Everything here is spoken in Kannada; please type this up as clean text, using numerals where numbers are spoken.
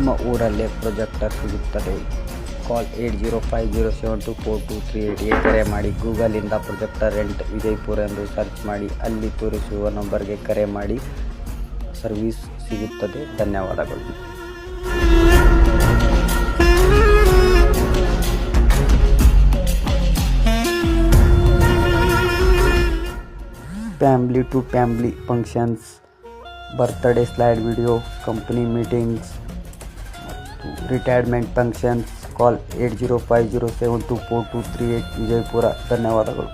ನಿಮ್ಮ ಊರಲ್ಲೇ ಪ್ರೊಜೆಕ್ಟರ್ ಸಿಗುತ್ತದೆ. ಕಾಲ್ 8050724238ಗೆ ಕರೆ ಮಾಡಿ. ಗೂಗಲಿಂದ ಪ್ರೊಜೆಕ್ಟರ್ ರೆಂಟ್ ವಿಜಯಪುರ ಎಂದು ಸರ್ಚ್ ಮಾಡಿ. ಅಲ್ಲಿ ತೋರಿಸುವ ನಂಬರ್ಗೆ ಕರೆ ಮಾಡಿ. ಸರ್ವಿಸ್ ಸಿಗುತ್ತದೆ. ಧನ್ಯವಾದಗಳು. Family to family functions, birthday slide video, company meetings ಮತ್ತು ರಿಟೈರ್ಮೆಂಟ್ ಫಂಕ್ಷನ್ಸ್. ಕಾಲ್ 8050724238 ವಿಜಯಪುರ. ಧನ್ಯವಾದಗಳು.